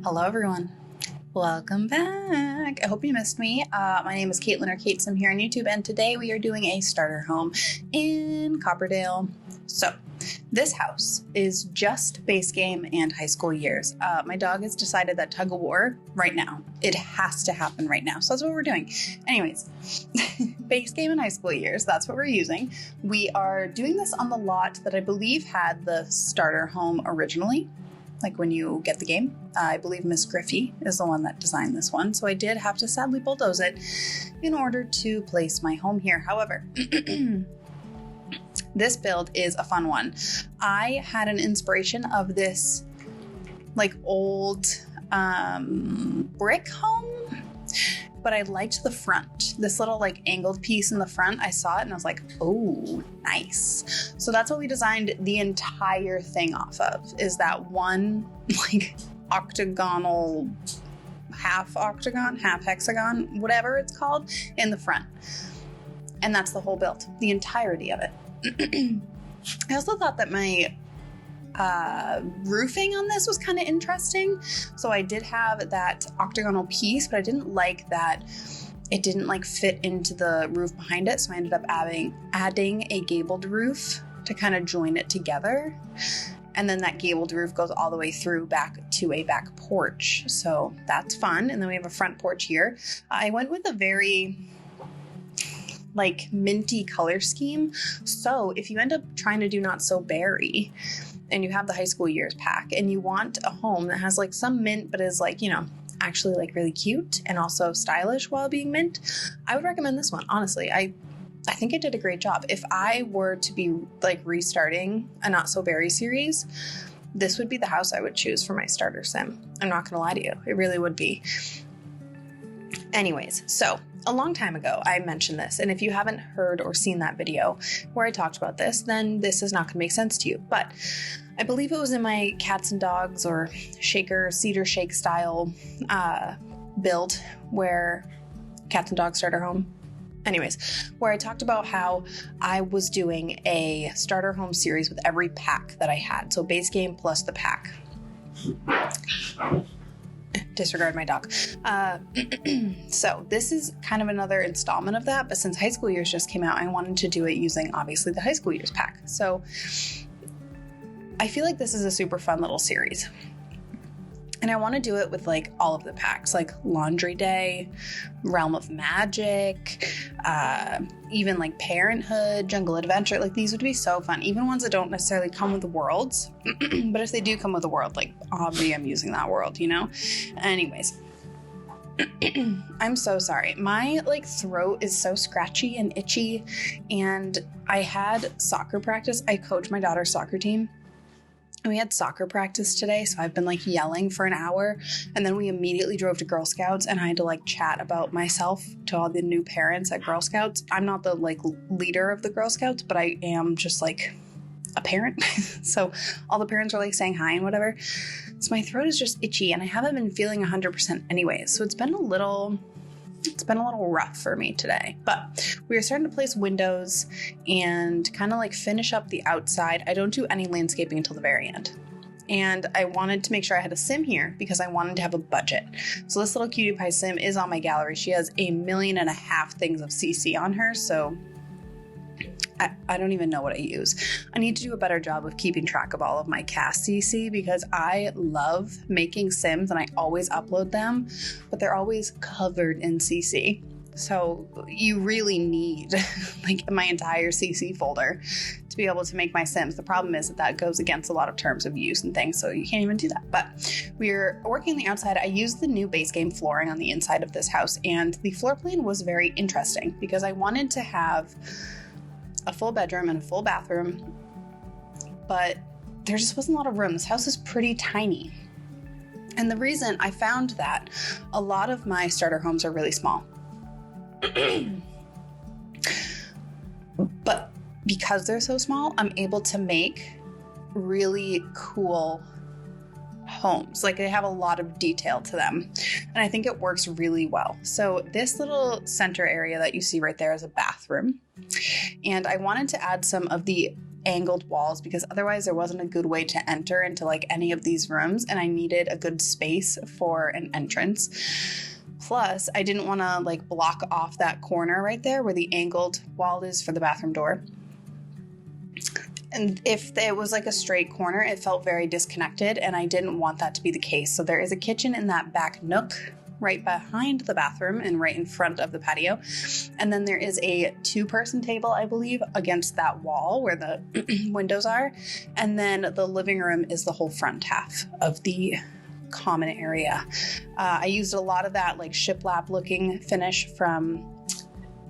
Hello everyone, welcome back. I hope you missed me. My name is Caitlin or Kaitsim here on YouTube, and today we are doing a starter home in Copperdale. So this house is just base game and high school years. My dog has decided that tug of war right now. It has to happen right now. So that's what we're doing. Anyways, base game and high school years, that's what we're using. We are doing this on the lot that I believe had the starter home originally. Like when you get the game. I believe Miss Griffey is the one that designed this one. So I did have to sadly bulldoze it in order to place my home here. However, this build is a fun one. I had an inspiration of this like old brick home, but I liked the front. This little like angled piece in the front, I saw it and I was like, oh, nice. So that's what we designed the entire thing off of, is that one like octagonal, half octagon, half hexagon, whatever it's called, in the front. And that's the whole build, the entirety of it. I also thought that my roofing on this was kind of interesting. So I did have that octagonal piece, but I didn't like that it didn't like fit into the roof behind it. So I ended up adding a gabled roof to kind of join it together. And then that gabled roof goes all the way through back to a back porch. So that's fun. And then we have a front porch here. I went with a very like minty color scheme. So if you end up trying to do Not So Berry and you have the high school years pack and you want a home that has like some mint but is like, you know, actually like really cute and also stylish while being mint, I would recommend this one. Honestly, I think it did a great job. If I were to be like restarting a Not So Berry series, this would be the house I would choose for my starter sim. I'm not gonna lie to you, it really would be. Anyways, so a long time ago, I mentioned this, and if you haven't heard or seen that video where I talked about this, then this is not going to make sense to you. But I believe it was in my cats and dogs or shaker, cedar shake style build where cats and dogs starter home. Anyways, where I talked about how I was doing a starter home series with every pack that I had. So base game plus the pack. Disregard my dog. So this is kind of another installment of that, but since high school years just came out, I wanted to do it using obviously the high school years pack. So I feel like this is a super fun little series. And I want to do it with like all of the packs, like Laundry Day, Realm of Magic, even like Parenthood, Jungle Adventure. Like these would be so fun. Even ones that don't necessarily come with the worlds. But if they do come with a world, like obviously I'm using that world, you know? Anyways. I'm so sorry. My like throat is so scratchy and itchy. And I had soccer practice. I coach my daughter's soccer team. And we had soccer practice today, so I've been like yelling for an hour, and then we immediately drove to Girl Scouts, and I had to like chat about myself to all the new parents at Girl Scouts. I'm not the like leader of the Girl Scouts, but I am just like a parent. So all the parents are like saying hi and whatever. So my throat is just itchy, and I haven't been feeling 100% anyways. So it's been a little rough for me today, but we are starting to place windows and kind of like finish up the outside. I don't do any landscaping until the very end. And I wanted to make sure I had a sim here because I wanted to have a budget. So this little cutie pie sim is on my gallery. She has 1.5 million things of CC on her. So I don't even know what I use. I need to do a better job of keeping track of all of my cast CC because I love making sims and I always upload them, but they're always covered in CC. So you really need like my entire CC folder to be able to make my sims. The problem is that goes against a lot of terms of use and things, so you can't even do that. But we're working on the outside. I used the new base game flooring on the inside of this house, and the floor plan was very interesting because I wanted to have a full bedroom and a full bathroom, but there just wasn't a lot of room. This house is pretty tiny. And the reason I found that a lot of my starter homes are really small. But because they're so small, I'm able to make really cool homes. Like they have a lot of detail to them. And I think it works really well. So this little center area that you see right there is a bathroom. And I wanted to add some of the angled walls because otherwise there wasn't a good way to enter into like any of these rooms, and I needed a good space for an entrance. Plus, I didn't want to like block off that corner right there where the angled wall is for the bathroom door. And if it was like a straight corner, it felt very disconnected, and I didn't want that to be the case. So there is a kitchen in that back nook right behind the bathroom and right in front of the patio. And then there is a 2-person table, I believe, against that wall where the windows are. And then the living room is the whole front half of the common area. I used a lot of that like shiplap looking finish from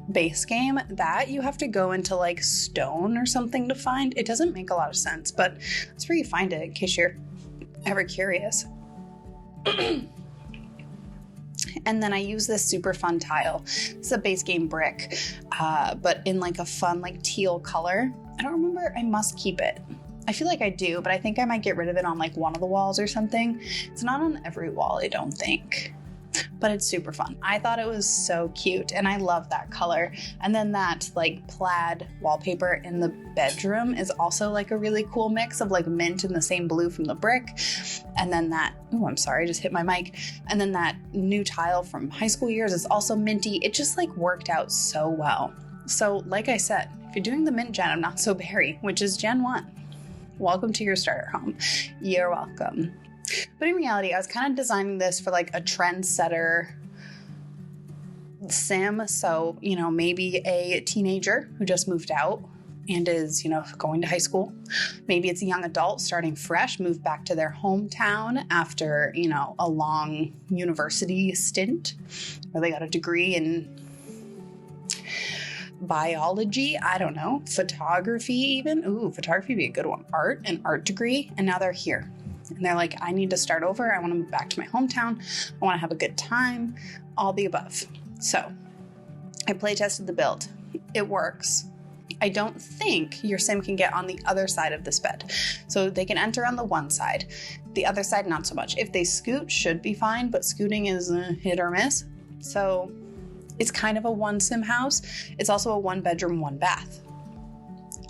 Base Game that you have to go into like stone or something to find. It doesn't make a lot of sense, but that's where you find it in case you're ever curious. And then I use this super fun tile. It's a Base Game brick, but in like a fun like teal color. I don't remember. I must keep it. I feel like I do, but I think I might get rid of it on like one of the walls or something. It's not on every wall, I don't think. But it's super fun. I thought it was so cute, and I love that color. And then that like plaid wallpaper in the bedroom is also like a really cool mix of like mint and the same blue from the brick. And then that, oh, I'm sorry, I just hit my mic. And then that new tile from high school years is also minty. It just like worked out so well. So like I said, if you're doing the mint gen of Not So Berry, which is Gen 1, welcome to your starter home. You're welcome. But in reality, I was kind of designing this for like a trendsetter sim. So, you know, maybe a teenager who just moved out and is, you know, going to high school. Maybe it's a young adult starting fresh, moved back to their hometown after, you know, a long university stint where they got a degree in biology, I don't know, photography even. Ooh, photography would be a good one. An art degree. And now they're here. And they're like, I need to start over. I want to move back to my hometown. I want to have a good time. All the above. So I play tested the build. It works. I don't think your sim can get on the other side of this bed. So they can enter on the one side. The other side, not so much. If they scoot, should be fine, but scooting is hit or miss. So it's kind of a one sim house. It's also a 1-bedroom, 1-bath.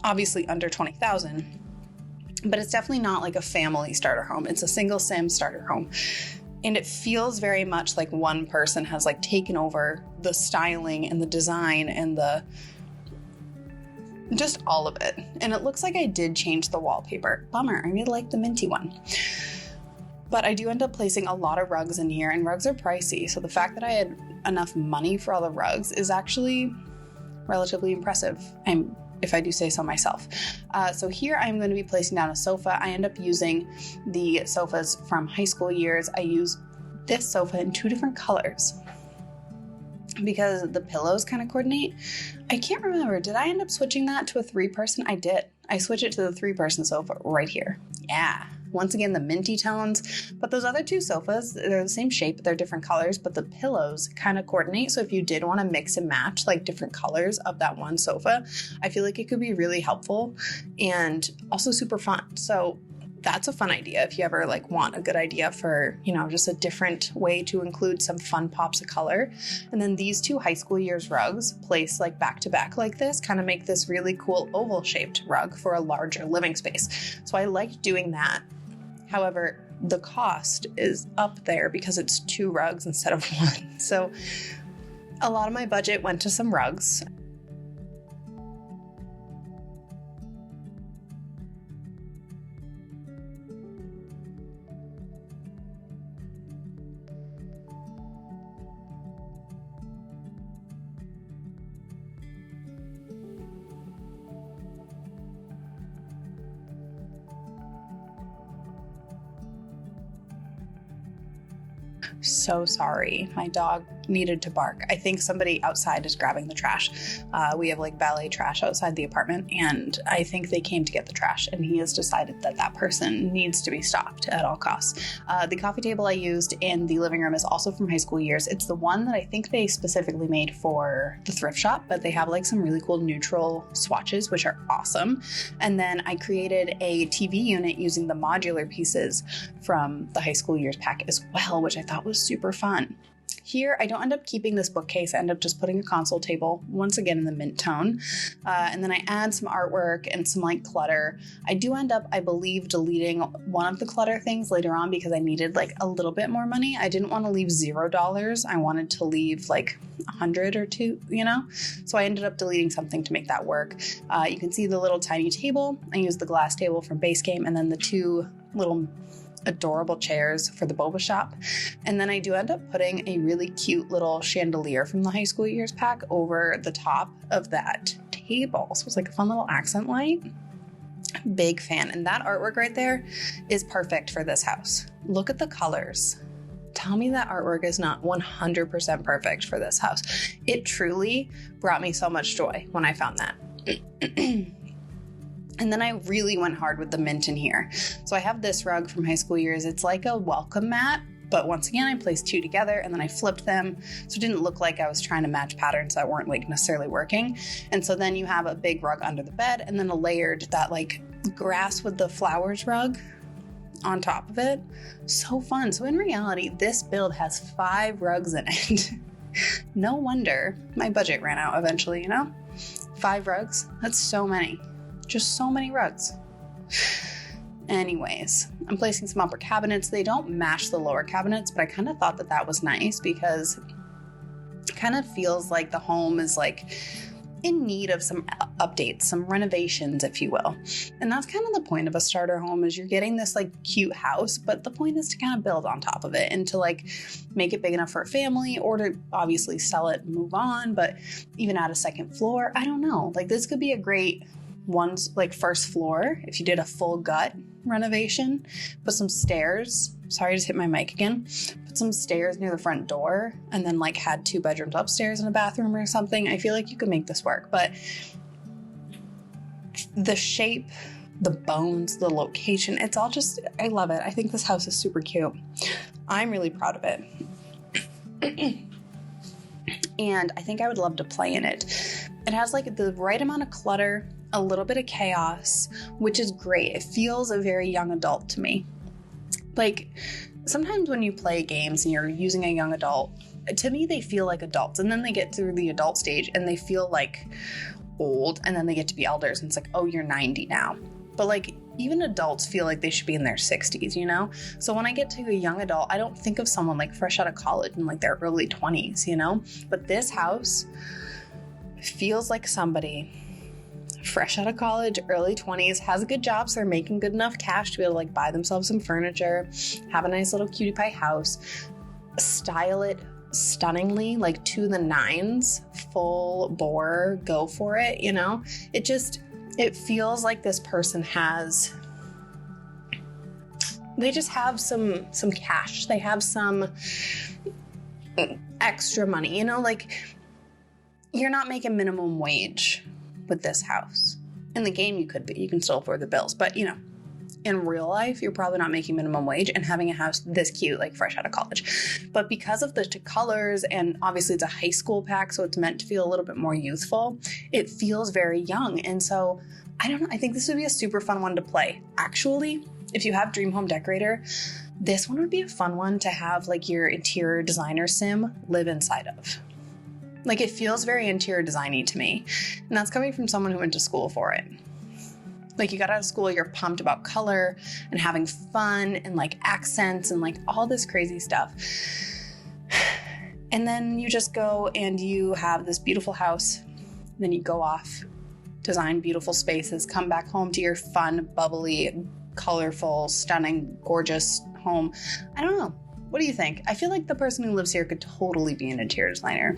Obviously under 20,000. But it's definitely not like a family starter home. It's a single sim starter home. And it feels very much like one person has like taken over the styling and the design and the just all of it. And it looks like I did change the wallpaper. Bummer, I really like the minty one. But I do end up placing a lot of rugs in here, and rugs are pricey. So the fact that I had enough money for all the rugs is actually relatively impressive. If I do say so myself. So here I'm going to be placing down a sofa. I end up using the sofas from high school years. I use this sofa in 2 different colors because the pillows kind of coordinate. I can't remember. Did I end up switching that to a 3-person? I did. I switched it to the 3-person sofa right here. Yeah. Once again, the minty tones, but those other 2 sofas, they're the same shape, they're different colors, but the pillows kind of coordinate. So if you did want to mix and match like different colors of that one sofa, I feel like it could be really helpful and also super fun. So that's a fun idea if you ever like want a good idea for, you know, just a different way to include some fun pops of color. And then these 2 high school years rugs placed like back to back like this kind of make this really cool oval shaped rug for a larger living space. So I like doing that. However, the cost is up there because it's 2 rugs instead of 1. So a lot of my budget went to some rugs. So sorry. My dog needed to bark. I think somebody outside is grabbing the trash. We have like valet trash outside the apartment, and I think they came to get the trash, and he has decided that that person needs to be stopped at all costs. The coffee table I used in the living room is also from high school years. It's the one that I think they specifically made for the thrift shop, but they have like some really cool neutral swatches, which are awesome. And then I created a TV unit using the modular pieces from the high school years pack as well, which I thought was super fun. Here, I don't end up keeping this bookcase. I end up just putting a console table, once again in the mint tone. And then I add some artwork and some like clutter. I do end up, I believe, deleting one of the clutter things later on because I needed like a little bit more money. I didn't want to leave $0. I wanted to leave like 100 or two, you know? So I ended up deleting something to make that work. You can see the little tiny table. I used the glass table from base game, and then the two little adorable chairs for the boba shop. And then I do end up putting a really cute little chandelier from the high school years pack over the top of that table. So it's like a fun little accent light. Big fan. And that artwork right there is perfect for this house. Look at the colors. Tell me that artwork is not 100% perfect for this house. It truly brought me so much joy when I found that. And then I really went hard with the mint in here. So I have this rug from high school years. It's like a welcome mat, but once again, I placed two together and then I flipped them. So it didn't look like I was trying to match patterns that weren't like necessarily working. And so then you have a big rug under the bed and then a layered, that like grass with the flowers rug on top of it. So fun. So in reality, this build has 5 rugs in it. No wonder my budget ran out eventually, you know? 5 rugs, that's so many. Just so many rugs. Anyways, I'm placing some upper cabinets. They don't match the lower cabinets, but I kind of thought that that was nice because it kind of feels like the home is like in need of some updates, some renovations, if you will. And that's kind of the point of a starter home, is you're getting this like cute house, but the point is to kind of build on top of it and to like make it big enough for a family, or to obviously sell it and move on, but even add a second floor. I don't know. Like this could be a great first floor if you did a full gut renovation. Put some stairs. Sorry, I just hit my mic again. Put some stairs near the front door and then like had 2 bedrooms upstairs and a bathroom or something. I feel like you could make this work, but the shape, the bones, the location, it's all just, I love it. I think this house is super cute. I'm really proud of it. And I think I would love to play in it. It has like the right amount of clutter, a little bit of chaos, which is great. It feels a very young adult to me. Like sometimes when you play games and you're using a young adult, to me they feel like adults, and then they get through the adult stage and they feel like old, and then they get to be elders and it's like, oh, you're 90 now. But like even adults feel like they should be in their 60s, you know? So when I get to a young adult, I don't think of someone like fresh out of college in like their early 20s, you know? But this house feels like somebody fresh out of college, early 20s, has a good job, so they're making good enough cash to be able to like buy themselves some furniture, have a nice little cutie pie house, style it stunningly, like to the nines, full bore, go for it, you know? It feels like this person they just have some cash. They have some extra money, you know? Like you're not making minimum wage with this house. In the game you could be, you can still afford the bills, but you know, in real life, you're probably not making minimum wage and having a house this cute, like fresh out of college. But because of the colors, and obviously it's a high school pack, so it's meant to feel a little bit more youthful, it feels very young. And so, I don't know, I think this would be a super fun one to play. Actually, if you have Dream Home Decorator, this one would be a fun one to have like your interior designer sim live inside of. Like it feels very interior designy to me. And that's coming from someone who went to school for it. Like you got out of school, you're pumped about color and having fun and like accents and like all this crazy stuff. And then you just go and you have this beautiful house. Then you go off, design beautiful spaces, come back home to your fun, bubbly, colorful, stunning, gorgeous home. I don't know. What do you think? I feel like the person who lives here could totally be an interior designer.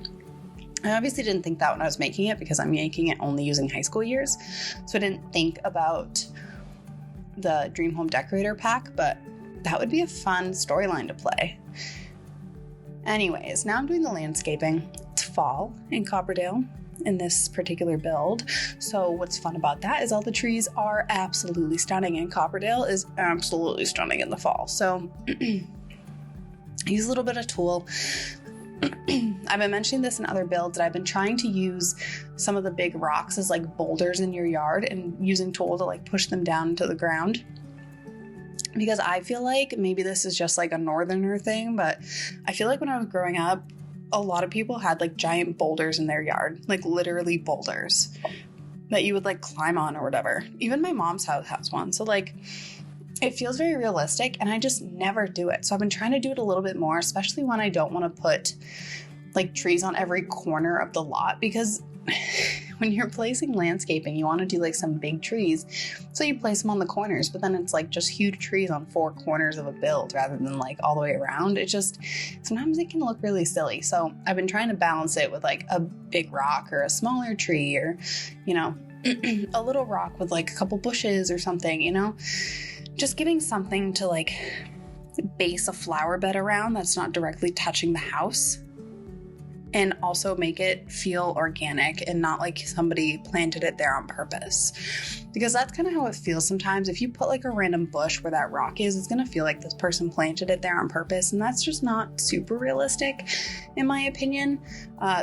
I obviously didn't think that when I was making it because I'm making it only using high school years. So I didn't think about the Dream Home Decorator pack, but that would be a fun storyline to play. Anyways, now I'm doing the landscaping. It's fall in Copperdale in this particular build. So what's fun about that is all the trees are absolutely stunning, and Copperdale is absolutely stunning in the fall. So I use a little bit of tulle. I've been mentioning this in other builds that I've been trying to use some of the big rocks as like boulders in your yard and using tulle to like push them down into the ground. because I feel like maybe this is just like a northerner thing, but I feel like when I was growing up, a lot of people had like giant boulders in their yard, like literally boulders that you would like climb on or whatever. Even my mom's house has one. So like it feels very realistic, and I just never do it. So I've been trying to do it a little bit more, especially when I don't want to put like trees on every corner of the lot, because when you're placing landscaping, you want to do like some big trees. So you place them on the corners, but then it's like just huge trees on 4 corners of a build rather than like all the way around. It just, sometimes it can look really silly. So I've been trying to balance it with like a big rock or a smaller tree, or, you know, a little rock with like a couple bushes or something, you know, just giving something to like base a flower bed around that's not directly touching the house. And also make it feel organic and not like somebody planted it there on purpose. Because that's kind of how it feels sometimes. If you put like a random bush where that rock is, it's going to feel like this person planted it there on purpose. And that's just not super realistic, in my opinion.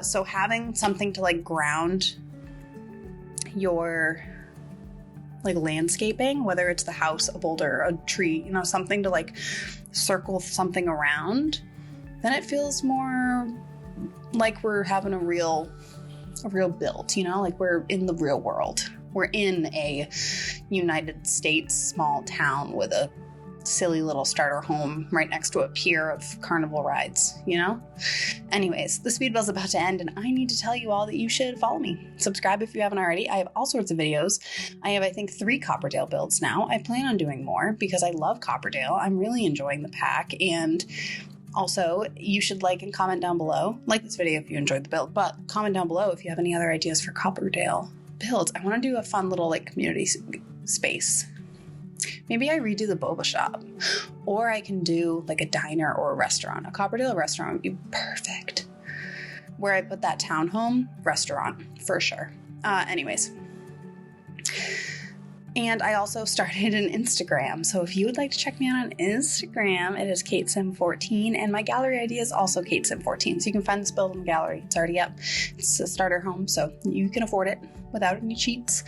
So having something to like ground your like landscaping, whether it's the house, a boulder, a tree, you know, something to like circle something around, then it feels more like we're having a real build, you know, like we're in the real world. We're in a United States small town with a silly little starter home right next to a pier of carnival rides, you know? Anyways, the speed bell's about to end, and I need to tell you all that you should follow me. Subscribe if you haven't already. I have all sorts of videos. I have, I think, 3 Copperdale builds now. I plan on doing more because I love Copperdale. I'm really enjoying the pack, and also, you should like and comment down below. Like this video if you enjoyed the build, but comment down below if you have any other ideas for Copperdale builds. I want to do a fun little like community space. Maybe I redo the boba shop, or I can do like a diner or a restaurant. A Copperdale restaurant would be perfect. Where I put that townhome, restaurant for sure. Anyways. And I also started an Instagram. So if you would like to check me out on Instagram, it is kaitsim14. And my gallery ID is also kaitsim14. So you can find this build in the gallery. It's already up. It's a starter home, so you can afford it without any cheats.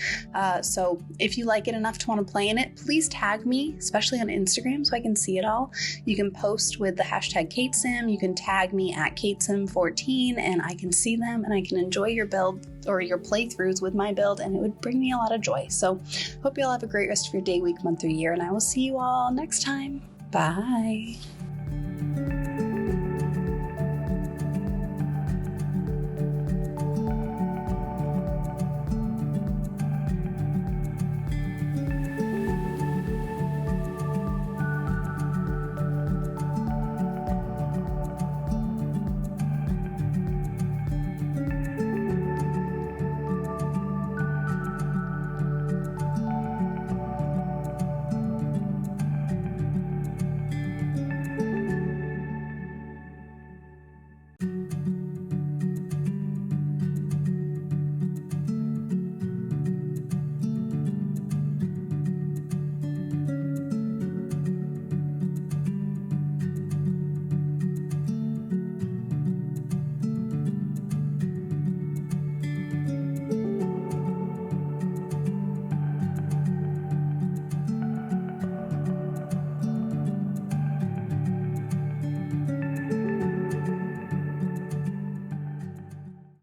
So if you like it enough to want to play in it, please tag me, especially on Instagram, so I can see it all. You can post with the hashtag kaitsim. You can tag me at kaitsim14, and I can see them, and I can enjoy your build or your playthroughs with my build, and it would bring me a lot of joy. So hope you all have a great rest of your day, week, month, or year, and I will see you all next time. Bye.